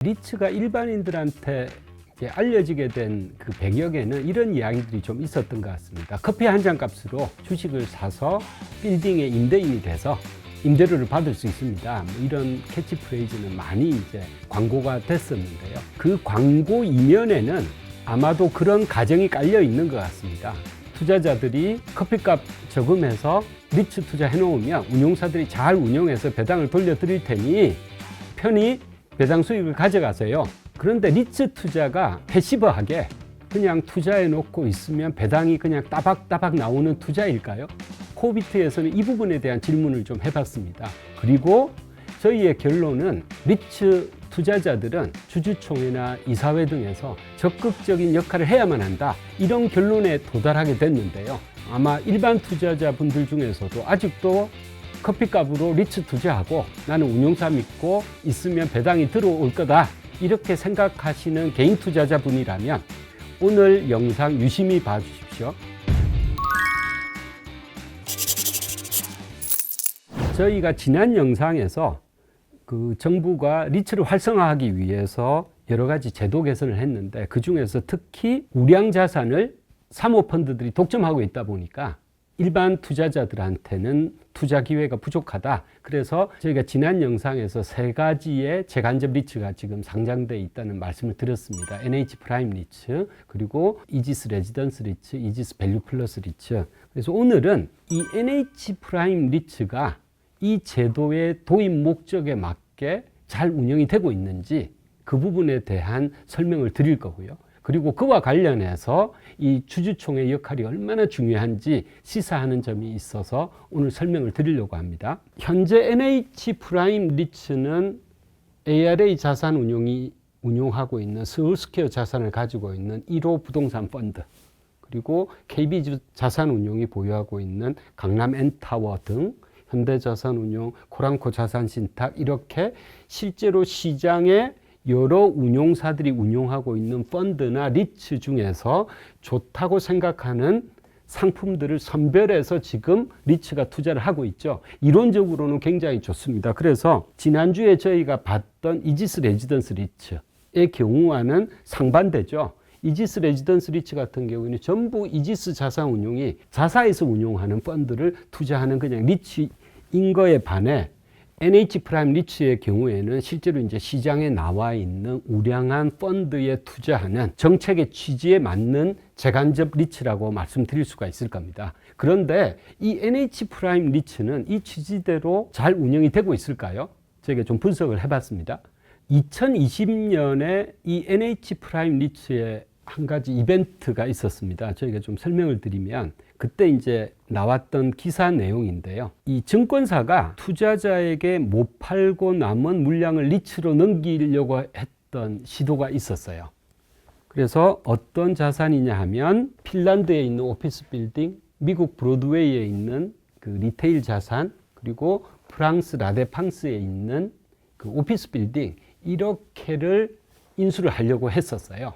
리츠가 일반인들한테 알려지게 된 그 배경에는 이런 이야기들이 좀 있었던 것 같습니다. 커피 한 잔 값으로 주식을 사서 빌딩의 임대인이 돼서 임대료를 받을 수 있습니다. 이런 캐치프레이즈는 많이 이제 광고가 됐었는데요. 그 광고 이면에는 아마도 그런 가정이 깔려 있는 것 같습니다. 투자자들이 커피값 저금해서 리츠 투자해 놓으면 운용사들이 잘 운용해서 배당을 돌려드릴 테니 편히 배당 수익을 가져가세요. 그런데 리츠 투자가 패시브하게 그냥 투자해 놓고 있으면 배당이 그냥 따박따박 나오는 투자일까요? 코비트에서는 이 부분에 대한 질문을 좀 해봤습니다. 그리고 저희의 결론은 리츠 투자자들은 주주총회나 이사회 등에서 적극적인 역할을 해야만 한다. 이런 결론에 도달하게 됐는데요. 아마 일반 투자자분들 중에서도 아직도 커피값으로 리츠 투자하고 나는 운용사 믿고 있으면 배당이 들어올 거다. 이렇게 생각하시는 개인 투자자분이라면 오늘 영상 유심히 봐주십시오. 저희가 지난 영상에서 그 정부가 리츠를 활성화하기 위해서 여러 가지 제도 개선을 했는데 그 중에서 특히 우량 자산을 사모펀드들이 독점하고 있다 보니까 일반 투자자들한테는 투자 기회가 부족하다. 그래서 저희가 지난 영상에서 3가지의 재간접 리츠가 지금 상장되어 있다는 말씀을 드렸습니다. NH 프라임 리츠, 그리고 이지스 레지던스 리츠, 이지스 밸류 플러스 리츠. 그래서 오늘은 이 NH 프라임 리츠가 이 제도의 도입 목적에 맞게 잘 운영이 되고 있는지 그 부분에 대한 설명을 드릴 거고요. 그리고 그와 관련해서 이 주주총회 역할이 얼마나 중요한지 시사하는 점이 있어서 오늘 설명을 드리려고 합니다. 현재 NH 프라임 리츠는 ARA 자산운용이 운용하고 있는 서울스퀘어 자산을 가지고 있는 1호 부동산 펀드, 그리고 KB 자산운용이 보유하고 있는 강남 N타워 등 현대자산운용, 코랑코 자산신탁, 이렇게 실제로 시장에 여러 운용사들이 운용하고 있는 펀드나 리츠 중에서 좋다고 생각하는 상품들을 선별해서 지금 리츠가 투자를 하고 있죠. 이론적으로는 굉장히 좋습니다. 그래서 지난주에 저희가 봤던 이지스 레지던스 리츠의 경우와는 상반되죠. 이지스 레지던스 리츠 같은 경우에는 전부 이지스 자산운용이 자사에서 운용하는 펀드를 투자하는 그냥 리츠인 거에 반해 NH 프라임 리츠의 경우에는 실제로 이제 시장에 나와 있는 우량한 펀드에 투자하는 정책의 취지에 맞는 재간접 리츠라고 말씀드릴 수가 있을 겁니다. 그런데 이 NH 프라임 리츠는 이 취지대로 잘 운영이 되고 있을까요? 저희가 좀 분석을 해봤습니다. 2020년에 이 NH 프라임 리츠에 한 가지 이벤트가 있었습니다. 저희가 좀 설명을 드리면 그때 이제 나왔던 기사 내용인데요. 이 증권사가 투자자에게 못 팔고 남은 물량을 리츠로 넘기려고 했던 시도가 있었어요. 그래서 어떤 자산이냐 하면 핀란드에 있는 오피스 빌딩, 미국 브로드웨이에 있는 그 리테일 자산, 그리고 프랑스 라데팡스에 있는 그 오피스 빌딩, 이렇게를 인수를 하려고 했었어요.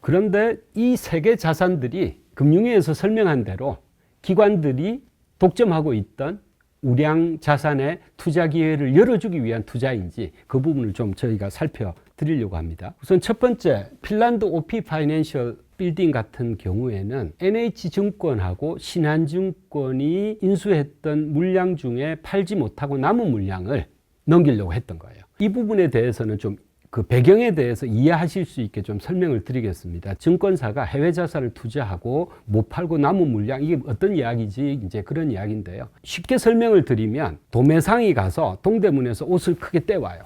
그런데 이 3개 자산들이 금융위에서 설명한 대로 기관들이 독점하고 있던 우량 자산의 투자 기회를 열어주기 위한 투자인지 그 부분을 좀 저희가 살펴드리려고 합니다. 우선 첫 번째, 핀란드 오피 파이낸셜 빌딩 같은 경우에는 NH증권하고 신한증권이 인수했던 물량 중에 팔지 못하고 남은 물량을 넘기려고 했던 거예요. 이 부분에 대해서는 좀 그 배경에 대해서 이해하실 수 있게 좀 설명을 드리겠습니다. 증권사가 해외 자산을 투자하고 못 팔고 남은 물량, 이게 어떤 이야기지? 이제 그런 이야기인데요. 쉽게 설명을 드리면 도매상이 가서 동대문에서 옷을 크게 떼와요.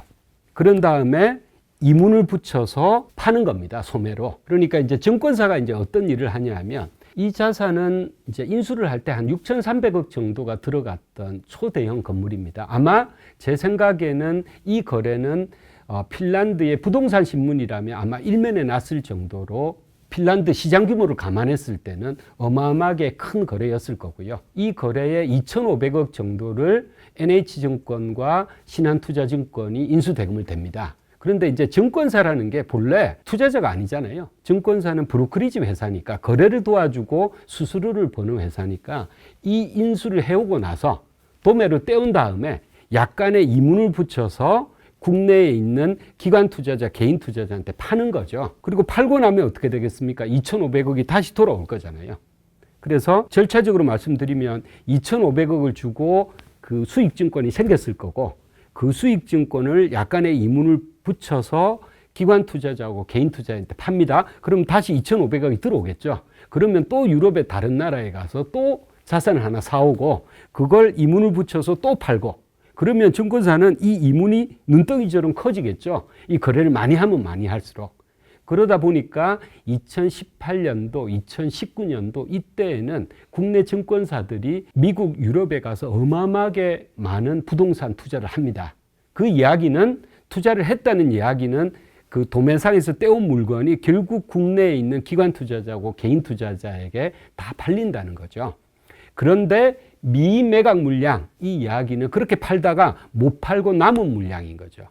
그런 다음에 이문을 붙여서 파는 겁니다. 소매로. 그러니까 이제 증권사가 이제 어떤 일을 하냐 하면 이 자산은 이제 인수를 할 때 한 6,300억 정도가 들어갔던 초대형 건물입니다. 아마 제 생각에는 이 거래는 핀란드의 부동산 신문이라면 아마 일면에 났을 정도로 핀란드 시장 규모를 감안했을 때는 어마어마하게 큰 거래였을 거고요. 이 거래에 2,500억 정도를 NH증권과 신한투자증권이 인수대금을 댑니다. 그런데 이제 증권사라는 게 본래 투자자가 아니잖아요. 증권사는 브로커리지 회사니까 거래를 도와주고 수수료를 버는 회사니까 이 인수를 해오고 나서 도매로 떼온 다음에 약간의 이문을 붙여서 국내에 있는 기관 투자자, 개인 투자자한테 파는 거죠. 그리고 팔고 나면 어떻게 되겠습니까? 2,500억이 다시 돌아올 거잖아요. 그래서 절차적으로 말씀드리면 2,500억을 주고 그 수익증권이 생겼을 거고, 그 수익증권을 약간의 이문을 붙여서 기관 투자자하고 개인 투자자한테 팝니다. 그럼 다시 2,500억이 들어오겠죠. 그러면 또 유럽의 다른 나라에 가서 또 자산을 하나 사오고, 그걸 이문을 붙여서 또 팔고, 그러면 증권사는 이 이문이 눈덩이처럼 커지겠죠. 이 거래를 많이 하면 많이 할수록. 그러다 보니까 2018년도, 2019년도 이때에는 국내 증권사들이 미국, 유럽에 가서 어마어마하게 많은 부동산 투자를 합니다. 그 이야기는, 투자를 했다는 이야기는 그 도매상에서 떼온 물건이 결국 국내에 있는 기관 투자자고 개인 투자자에게 다 팔린다는 거죠. 그런데 미매각 물량, 이 이야기는 그렇게 팔다가 못 팔고 남은 물량인 거죠.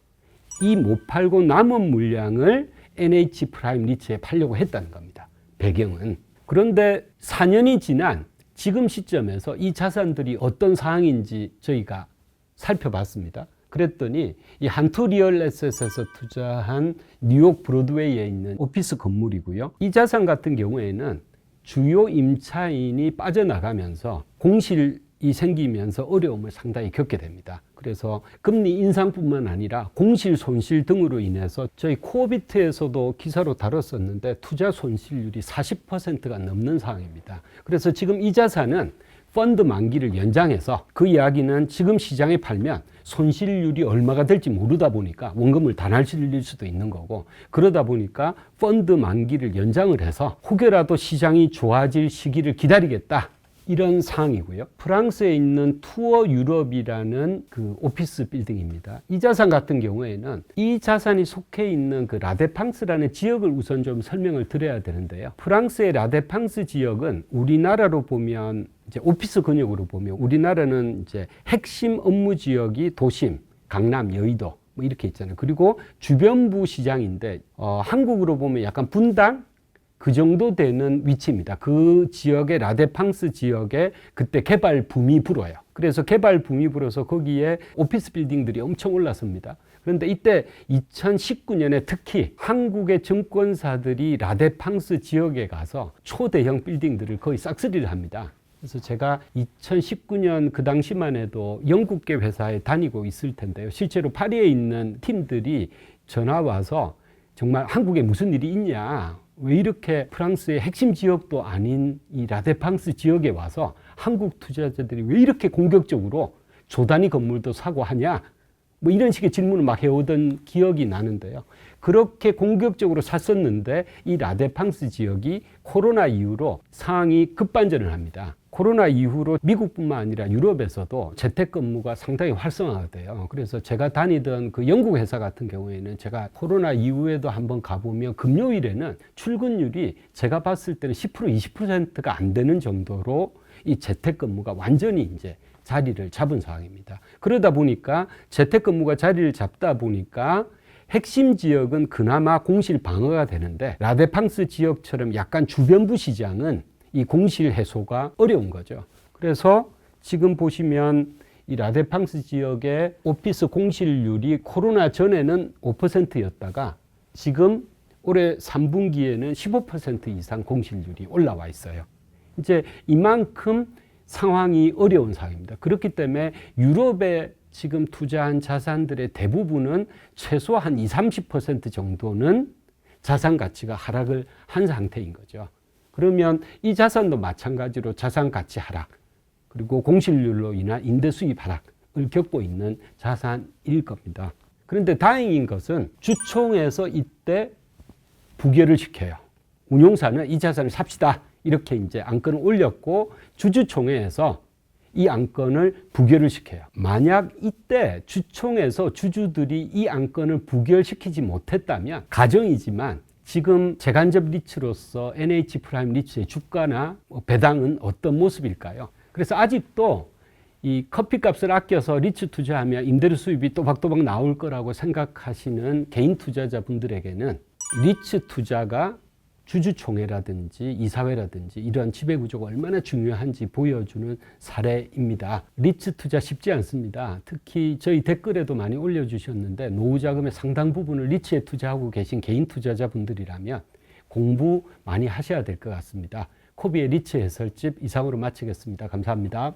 이 못 팔고 남은 물량을 NH 프라임 리츠에 팔려고 했다는 겁니다. 배경은. 그런데 4년이 지난 지금 시점에서 이 자산들이 어떤 상황인지 저희가 살펴봤습니다. 그랬더니 이 한투 리얼 에셋에서 투자한 뉴욕 브로드웨이에 있는 오피스 건물이고요. 이 자산 같은 경우에는 주요 임차인이 빠져나가면서 공실이 생기면서 어려움을 상당히 겪게 됩니다. 그래서 금리 인상뿐만 아니라 공실 손실 등으로 인해서 저희 코어비트에서도 기사로 다뤘었는데 투자 손실률이 40%가 넘는 상황입니다. 그래서 지금 이 자산은 펀드 만기를 연장해서, 그 이야기는 지금 시장에 팔면 손실률이 얼마가 될지 모르다 보니까 원금을 다 날릴 수도 있는 거고, 그러다 보니까 펀드 만기를 연장을 해서 혹여라도 시장이 좋아질 시기를 기다리겠다, 이런 상황이고요. 프랑스에 있는 투어 유럽이라는 그 오피스 빌딩입니다. 이 자산 같은 경우에는 이 자산이 속해 있는 그 라데팡스라는 지역을 우선 좀 설명을 드려야 되는데요. 프랑스의 라데팡스 지역은 우리나라로 보면 이제 오피스 근역으로 보면 우리나라는 이제 핵심 업무 지역이 도심, 강남, 여의도 뭐 이렇게 있잖아요. 그리고 주변부 시장인데 한국으로 보면 약간 분당 그 정도 되는 위치입니다. 그 지역의 라데팡스 지역에 그때 개발 붐이 불어요. 그래서 개발 붐이 불어서 거기에 오피스 빌딩들이 엄청 올랐습니다. 그런데 이때 2019년에 특히 한국의 증권사들이 라데팡스 지역에 가서 초대형 빌딩들을 거의 싹쓸이를 합니다. 그래서 제가 2019년 그 당시만 해도 영국계 회사에 다니고 있을 텐데요. 실제로 파리에 있는 팀들이 전화 와서 정말 한국에 무슨 일이 있냐, 왜 이렇게 프랑스의 핵심 지역도 아닌 이 라데팡스 지역에 와서 한국 투자자들이 왜 이렇게 공격적으로 조단위 건물도 사고 하냐, 뭐 이런 식의 질문을 막 해오던 기억이 나는데요. 그렇게 공격적으로 샀었는데 이 라데팡스 지역이 코로나 이후로 상황이 급반전을 합니다. 코로나 이후로 미국뿐만 아니라 유럽에서도 재택근무가 상당히 활성화가 돼요. 그래서 제가 다니던 그 영국 회사 같은 경우에는 제가 코로나 이후에도 한번 가보면 금요일에는 출근율이 제가 봤을 때는 10% 20%가 안 되는 정도로 이 재택근무가 완전히 이제 자리를 잡은 상황입니다. 그러다 보니까 재택근무가 자리를 잡다 보니까 핵심 지역은 그나마 공실 방어가 되는데 라데팡스 지역처럼 약간 주변부 시장은 이 공실 해소가 어려운 거죠. 그래서 지금 보시면 이 라데팡스 지역의 오피스 공실률이 코로나 전에는 5%였다가 지금 올해 3분기에는 15% 이상 공실률이 올라와 있어요. 이제 이만큼 상황이 어려운 상황입니다. 그렇기 때문에 유럽에 지금 투자한 자산들의 대부분은 최소 한 20-30% 정도는 자산 가치가 하락을 한 상태인 거죠. 그러면 이 자산도 마찬가지로 자산 가치 하락, 그리고 공실률로 인한 임대 수입 하락을 겪고 있는 자산일 겁니다. 그런데 다행인 것은 주총에서 이때 부결을 시켜요. 운용사는 이 자산을 삽시다, 이렇게 이제 안건을 올렸고 주주총회에서 이 안건을 부결을 시켜요. 만약 이때 주총에서 주주들이 이 안건을 부결시키지 못했다면, 가정이지만 지금 재간접 리츠로서 NH 프라임 리츠의 주가나 배당은 어떤 모습일까요? 그래서 아직도 이 커피값을 아껴서 리츠 투자하면 임대료 수입이 또박또박 나올 거라고 생각하시는 개인 투자자분들에게는 리츠 투자가 주주총회라든지 이사회라든지 이러한 지배구조가 얼마나 중요한지 보여주는 사례입니다. 리츠 투자 쉽지 않습니다. 특히 저희 댓글에도 많이 올려주셨는데 노후 자금의 상당 부분을 리츠에 투자하고 계신 개인 투자자분들이라면 공부 많이 하셔야 될 것 같습니다. 코비의 리츠 해설집 이상으로 마치겠습니다. 감사합니다.